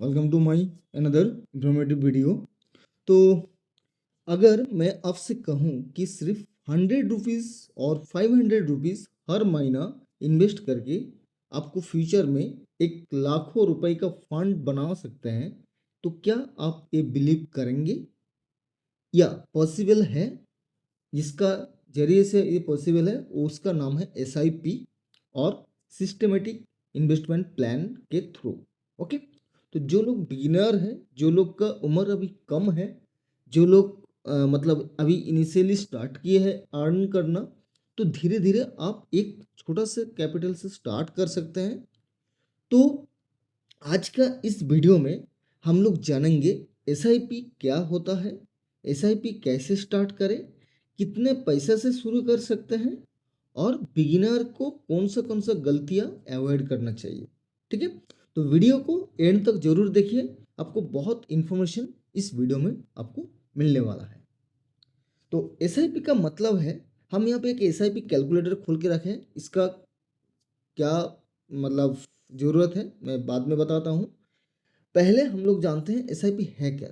Welcome to my another informative video. तो अगर मैं आपसे कहूँ कि सिर्फ 100 रुपीज़ और 500 रुपीज़ हर महीना इन्वेस्ट करके आपको फ्यूचर में एक लाखों रुपए का फंड बना सकते हैं, तो क्या आप ये बिलीव करेंगे या पॉसिबल है? जिसका जरिए से ये पॉसिबल है उसका नाम है SIP और सिस्टमेटिक इन्वेस्टमेंट प्लान के थ्रू। ओके, तो जो लोग बिगिनर हैं, जो लोग का उम्र अभी कम है, जो लोग मतलब अभी इनिशियली स्टार्ट किए हैं अर्न करना, तो धीरे धीरे आप एक छोटा सा कैपिटल से स्टार्ट कर सकते हैं। तो आज का इस वीडियो में हम लोग जानेंगे SIP क्या होता है, SIP कैसे स्टार्ट करें, कितने पैसे से शुरू कर सकते हैं और बिगिनर को कौन सा गलतियां अवॉइड करना चाहिए। ठीक है, तो वीडियो को एंड तक जरूर देखिए, आपको बहुत इन्फॉर्मेशन इस वीडियो में आपको मिलने वाला है। तो SIP का मतलब है, हम यहाँ पे एक SIP कैलकुलेटर खोल के रखें, इसका क्या मतलब ज़रूरत है मैं बाद में बताता हूँ। पहले हम लोग जानते हैं SIP है क्या।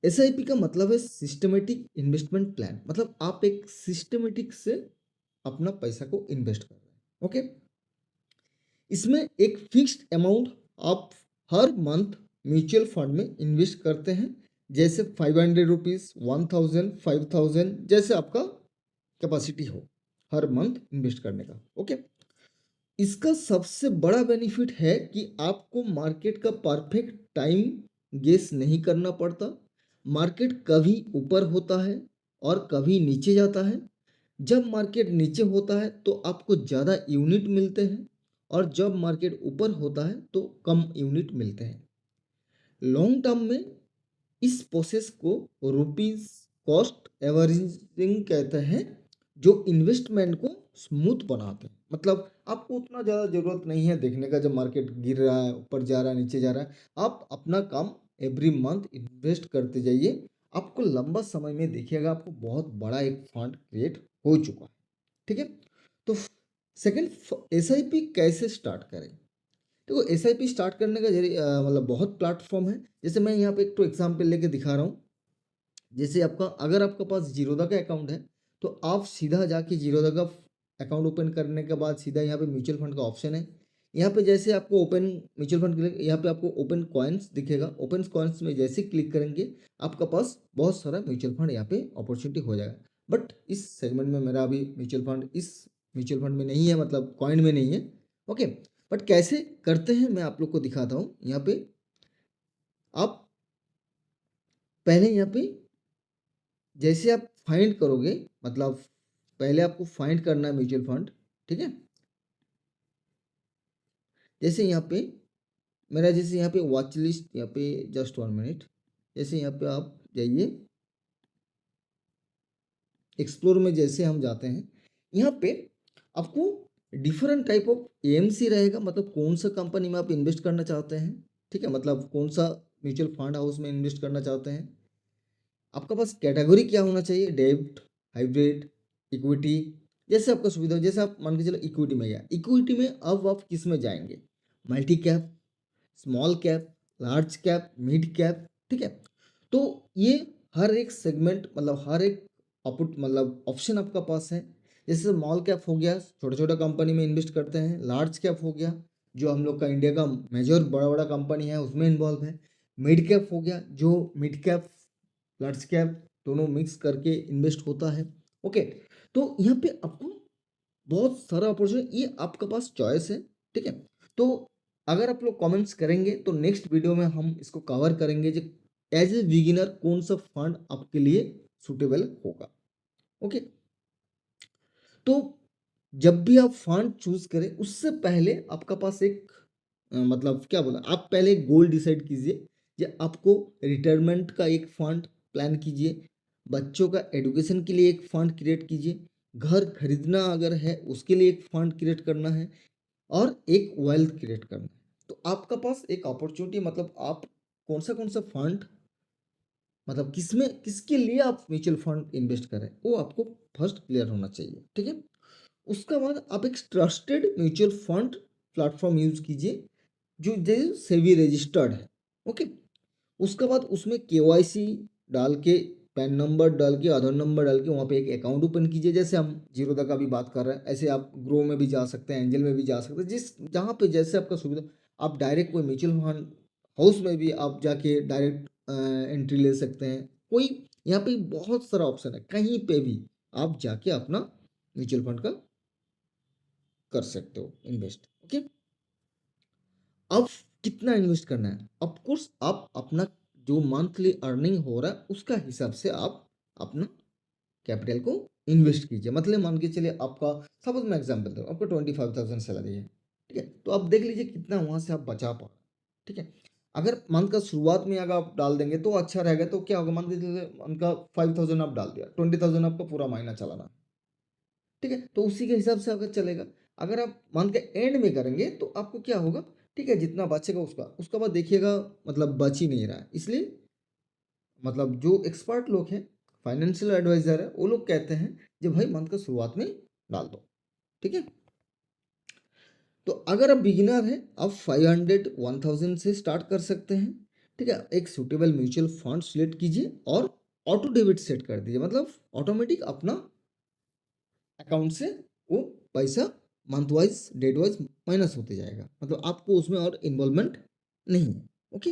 SIP का मतलब है सिस्टमेटिक इन्वेस्टमेंट प्लान, मतलब आप एक सिस्टमेटिक से अपना पैसा को इन्वेस्ट कर रहे हैं। ओके, इसमें एक फिक्स्ड अमाउंट आप हर मंथ म्यूचुअल फंड में इन्वेस्ट करते हैं, जैसे 500 रुपीज़, 1000, 5000, जैसे आपका कैपेसिटी हो हर मंथ इन्वेस्ट करने का। ओके, इसका सबसे बड़ा बेनिफिट है कि आपको मार्केट का परफेक्ट टाइम गेस नहीं करना पड़ता। मार्केट कभी ऊपर होता है और कभी नीचे जाता है। जब मार्केट नीचे होता है तो आपको ज़्यादा यूनिट मिलते हैं और जब मार्केट ऊपर होता है तो कम यूनिट मिलते हैं। लॉन्ग टर्म में इस प्रोसेस को रुपीज कॉस्ट एवरेजिंग कहते हैं, जो इन्वेस्टमेंट को स्मूथ बनाते हैं। मतलब आपको उतना ज़्यादा ज़रूरत नहीं है देखने का जब मार्केट गिर रहा है, ऊपर जा रहा है, नीचे जा रहा है। आप अपना काम एवरी मंथ इन्वेस्ट करते जाइए, आपको लंबा समय में देखिएगा आपको बहुत बड़ा एक फंड क्रिएट हो चुका है। ठीक है, तो सेकंड, SIP कैसे स्टार्ट करें। देखो SIP स्टार्ट करने का जरिए मतलब बहुत प्लेटफॉर्म है। जैसे मैं यहाँ पे एक तो एग्जाम्पल लेके दिखा रहा हूँ। जैसे आपका अगर आपके पास जीरोधा का अकाउंट है, तो आप सीधा जाके जीरोधा का अकाउंट ओपन करने के बाद सीधा यहाँ पे म्यूचुअल फंड का ऑप्शन है। यहाँ पे जैसे आपको ओपन म्यूचुअल फंड क्लिक, यहाँ पे आपको ओपन कॉइन्स दिखेगा। ओपन कॉइन्स में जैसे क्लिक करेंगे आपका पास बहुत सारा म्यूचुअल फंड यहाँ पे अपॉर्चुनिटी हो जाएगा। बट इस सेगमेंट में मेरा अभी म्यूचुअल फंड इस म्यूचुअल फंड में नहीं है, मतलब कॉइन में नहीं है। ओके, बट कैसे करते हैं मैं आप लोग को दिखाता हूँ। यहाँ पे आप पहले यहाँ पे जैसे आप फाइंड करोगे, मतलब पहले आपको फाइंड करना है म्यूचुअल फंड। ठीक है, जैसे यहाँ पे मेरा, जैसे यहाँ पे वॉच लिस्ट, यहाँ पे जस्ट 1 मिनट, जैसे यहाँ पे आप जाइए एक्सप्लोर में, जैसे हम जाते हैं यहाँ पे आपको डिफरेंट टाइप ऑफ AMC रहेगा, मतलब कौन सा कंपनी में आप इन्वेस्ट करना चाहते हैं। ठीक है, मतलब कौन सा म्यूचुअल फंड हाउस में इन्वेस्ट करना चाहते हैं। आपका पास कैटेगरी क्या होना चाहिए, डेब्ट, हाइब्रिड, इक्विटी, जैसे आपका सुविधा हो। जैसे आप मान के चलो इक्विटी में गया, इक्विटी में अब आप किस में जाएंगे, multi cap, small cap, large cap, mid cap. ठीक है, तो ये हर एक सेगमेंट, मतलब हर एक आउटपुट, मतलब ऑप्शन आपका पास है। जैसे स्मॉल कैप हो गया, छोटा छोटा कंपनी में इन्वेस्ट करते हैं। लार्ज कैप हो गया, जो हम लोग का इंडिया का मेजर बड़ा बड़ा कंपनी है उसमें इन्वॉल्व है। मिड कैप हो गया, जो मिड कैप लार्ज कैप दोनों मिक्स करके इन्वेस्ट होता है। ओके, तो यहाँ पे आपको बहुत सारा अपॉर्चुनिटी, ये आपके पास चॉइस है। ठीक है, तो अगर आप लोग कमेंट्स करेंगे तो नेक्स्ट वीडियो में हम इसको कवर करेंगे जो एज ए बिगिनर कौन सा फंड आपके लिए सुटेबल होगा। ओके, तो जब भी आप फंड चूज करें उससे पहले आपका पास एक मतलब क्या बोला, आप पहले एक गोल डिसाइड कीजिए कि आपको रिटायरमेंट का एक फंड प्लान कीजिए, बच्चों का एडुकेशन के लिए एक फंड क्रिएट कीजिए, घर खरीदना अगर है उसके लिए एक फंड क्रिएट करना है, और एक वेल्थ क्रिएट करना है। तो आपका पास एक अपॉर्चुनिटी, मतलब आप कौन सा फंड, मतलब किसमें किसके लिए आप म्यूचुअल फंड इन्वेस्ट करें, वो आपको फर्स्ट क्लियर होना चाहिए। ठीक है, उसके बाद आप एक trusted mutual fund platform use कीजिए, जो सेबी रजिस्टर्ड है। ओके, उसके बाद उसमें केवाईसी डाल के, पैन नंबर डाल के, आधार नंबर डाल के वहाँ पे एक अकाउंट ओपन कीजिए। जैसे हम जीरोधा का भी बात कर रहे हैं, ऐसे आप ग्रो में भी जा सकते हैं, एंजल में भी जा सकते हैं, जिस जहाँ पे जैसे आपका सुविधा। आप डायरेक्ट कोई म्यूचुअल फंड हाउस में भी आप जाके डायरेक्ट एंट्री ले सकते हैं। कोई यहाँ पे बहुत सारा ऑप्शन है, कहीं पे भी आप जाके अपना म्यूचुअल फंड का कर सकते हो इन्वेस्ट। ओके, अब कितना इन्वेस्ट करना है, ऑफ कोर्स आप अपना जो मंथली अर्निंग हो रहा है उसका हिसाब से आप अपना कैपिटल को इन्वेस्ट कीजिए। मतलब मान के चलिए आपका, सपोज मैं एग्जांपल दूँ, आपका 25,000 सैलरी है, ठीक है, तो आप देख लीजिए कितना वहाँ से आप बचा पा, ठीक है। अगर मंथ का शुरुआत में अगर आप डाल देंगे तो अच्छा रहेगा। तो क्या होगा, मंथ के मंथ का 5,000 आप डाल दिया, 20,000 आपका पूरा महीना चलाना, ठीक है, तो उसी के हिसाब से अगर चलेगा। अगर आप मंथ के एंड में करेंगे तो आपको क्या होगा, ठीक है, जितना बचेगा उसका, उसके बाद देखिएगा मतलब बच ही नहीं रहा है। इसलिए मतलब जो एक्सपर्ट लोग हैं, फाइनेंशियल एडवाइजर है, वो लोग कहते हैं कि भाई मंथ का शुरुआत में डाल दो, ठीक है। तो अगर आप बिगिनर हैं, आप 500 1000 से स्टार्ट कर सकते हैं, ठीक है। एक सूटेबल म्यूचुअल फंड सिलेक्ट कीजिए और ऑटो डेबिट सेट कर दीजिए, मतलब ऑटोमेटिक अपना अकाउंट से वो पैसा month wise date wise minus होते जाएगा, मतलब आपको उसमें और इन्वॉल्वमेंट नहीं है। ओके,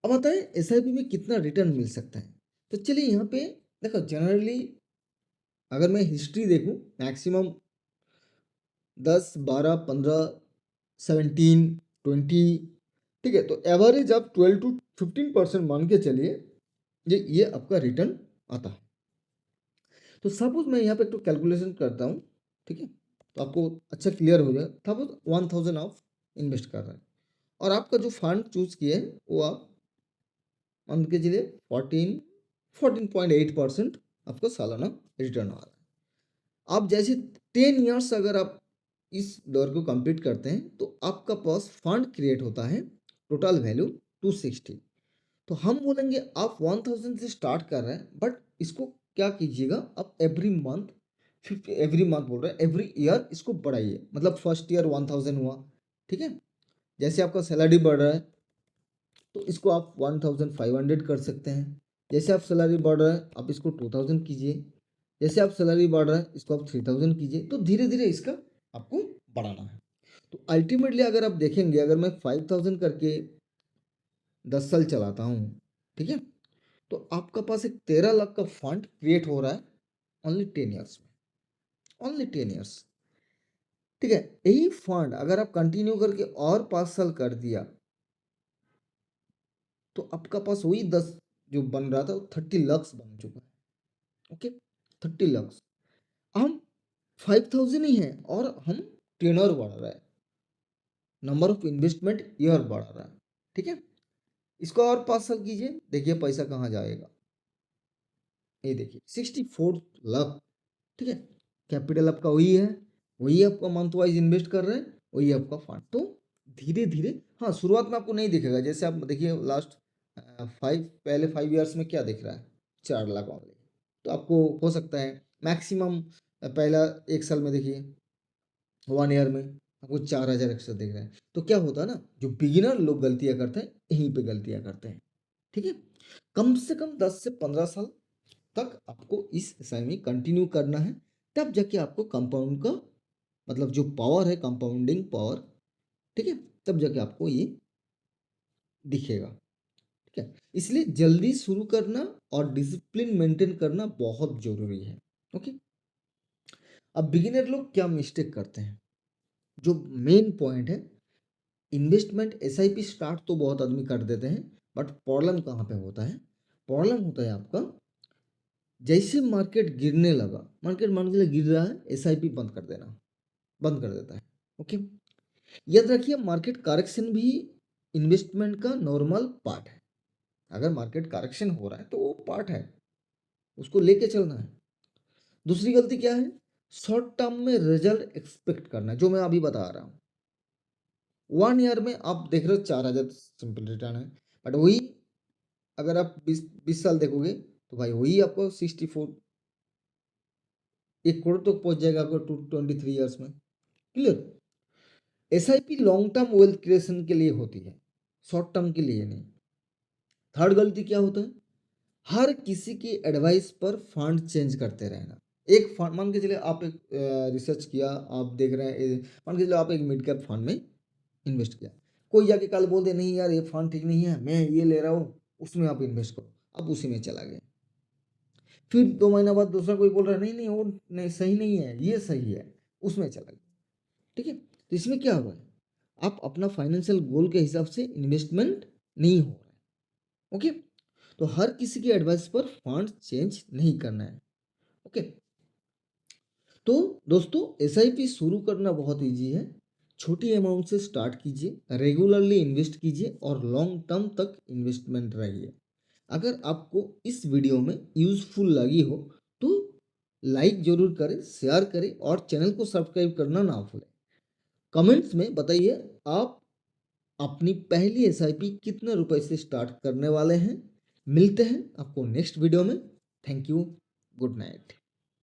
अब आता है एसआईपी में कितना रिटर्न मिल सकता है। तो चलिए यहाँ पे देखो, जनरली अगर मैं हिस्ट्री देखूँ, मैक्सिमम 10 12 15 17 20, ठीक है, तो एवरेज आप 12 to 15% मान के चलिए, ये आपका रिटर्न आता है। तो सपोज मैं यहाँ पे एक तो कैलकुलेशन करता हूँ, ठीक है, तो आपको अच्छा क्लियर हो जाए। सपोज 1000 आप इन्वेस्ट कर रहे हैं और आपका जो फंड चूज किए हैं वो आप मान के चलिए 14.8% आपको सालाना रिटर्न आ रहा है। आप जैसे 10 ईयर्स अगर आप इस दौर को कंप्लीट करते हैं तो आपका पास फंड क्रिएट होता है, टोटल वैल्यू 260। तो हम बोलेंगे आप 1000 से स्टार्ट कर रहे हैं, बट इसको क्या कीजिएगा, आप एवरी मंथ, 50 एवरी मंथ बोल रहे हैं, एवरी ईयर इसको बढ़ाइए। मतलब फर्स्ट ईयर 1000 हुआ, ठीक है, जैसे आपका सैलरी बढ़ रहा है तो इसको आप 1500 कर सकते हैं। जैसे आप सैलरी बढ़ रहा है आप इसको 2000 कीजिए। जैसे आप सैलरी बढ़ रहा है इसको आप 3000 कीजिए। तो धीरे धीरे इसका आपको बढ़ाना है। तो अल्टीमेटली अगर आप देखेंगे, अगर मैं 5000 करके 10 साल चलाता हूँ, ठीक है, तो आपका पास एक 13 लाख का फंड क्रिएट हो रहा है ओनली 10 ईयर्स में, ओनली 10 ईयर्स, ठीक है। यही फंड अगर आप कंटिन्यू करके और 5 साल कर दिया तो आपका पास वही 10 जो बन रहा था वो 30 लाख बन चुका है। ओके, 30 लाख। हम 5000 ही हैं और हम टेनर बढ़ रहा है, नंबर ऑफ इन्वेस्टमेंट ईयर बढ़ रहा है, ठीक है। इसको और 5 साल कीजिए, देखिए पैसा कहाँ जाएगा। ये देखिए 64 लाख, ठीक है। कैपिटल आपका वही है, वही आपका मंथ वाइज इन्वेस्ट कर रहे हैं, वही आपका फंड। तो धीरे धीरे, हाँ शुरुआत में आपको नहीं दिखेगा। जैसे आप देखिए लास्ट 5 ईयर्स में क्या दिख रहा है, 4 लाख ऑनली। तो आपको हो सकता है मैक्सिमम पहला 1 साल में देखिए, 1 ईयर में आपको 4000 एक्स्ट्रा दिख रहा है। तो क्या होता है ना, जो बिगिनर लोग गलतियाँ करते हैं यहीं पे गलतियाँ करते हैं, ठीक है। कम से कम 10 से 15 साल तक आपको इस एसआई में कंटिन्यू करना है, तब जाके आपको कंपाउंड का मतलब जो पावर है, कंपाउंडिंग पावर, ठीक है, तब जाके आपको ये दिखेगा, ठीक है। इसलिए जल्दी शुरू करना और डिसिप्लिन मेंटेन करना बहुत जरूरी है। ओके, अब बिगिनर लोग क्या मिस्टेक करते हैं, जो मेन पॉइंट है, इन्वेस्टमेंट एसआईपी स्टार्ट तो बहुत आदमी कर देते हैं, बट प्रॉब्लम कहाँ पे होता है, प्रॉब्लम होता है आपका जैसे मार्केट गिरने लगा, मार्केट मान के गिर रहा है, एसआईपी बंद कर देना, बंद कर देता है। ओके, याद रखिए मार्केट करेक्शन भी इन्वेस्टमेंट का नॉर्मल पार्ट है। अगर मार्केट करेक्शन हो रहा है तो वो पार्ट है, उसको लेके चलना है। दूसरी गलती क्या है, शॉर्ट टर्म में रिजल्ट एक्सपेक्ट करना है, जो मैं अभी बता रहा हूँ। 1 ईयर में आप देख रहे हो 4000 सिंपल रिटर्न है, बट वही अगर आप 20 साल देखोगे तो भाई वही आपको 64, 1 करोड़ तक पहुंच जाएगा आपको 23 ईयर्स में, clear. SIP long term wealth creation के लिए होती है, शॉर्ट टर्म के लिए नहीं। थर्ड गलती क्या होता है, हर किसी की एडवाइस पर फंड चेंज करते रहना। एक फंड मान के चले आप एक रिसर्च किया, आप देख रहे हैं, मान के चलो आप एक मिड कैप फंड में इन्वेस्ट किया, कोई जाके कल बोल दे नहीं यार ये फंड ठीक नहीं है, मैं ये ले रहा हूँ, उसमें आप इन्वेस्ट करो, आप उसी में चला गया। फिर 2 महीना बाद दूसरा कोई बोल रहा है नहीं नहीं वो नहीं सही नहीं है, ये सही है, उसमें चला गया। ठीक है, तो इसमें क्या हुआ है, आप अपना फाइनेंशियल गोल के हिसाब से इन्वेस्टमेंट नहीं हो रहा है। ओके, तो हर किसी की एडवाइस पर फंड चेंज नहीं करना है। ओके, तो दोस्तों एसआईपी शुरू करना बहुत इजी है। छोटी अमाउंट से स्टार्ट कीजिए, रेगुलरली इन्वेस्ट कीजिए और लॉन्ग टर्म तक इन्वेस्टमेंट रहिए। अगर आपको इस वीडियो में यूजफुल लगी हो तो लाइक जरूर करें, शेयर करें और चैनल को सब्सक्राइब करना ना भूलें। कमेंट्स में बताइए आप अपनी पहली एसआईपी कितने रुपए से स्टार्ट करने वाले हैं। मिलते हैं आपको नेक्स्ट वीडियो में। Thank you, good night.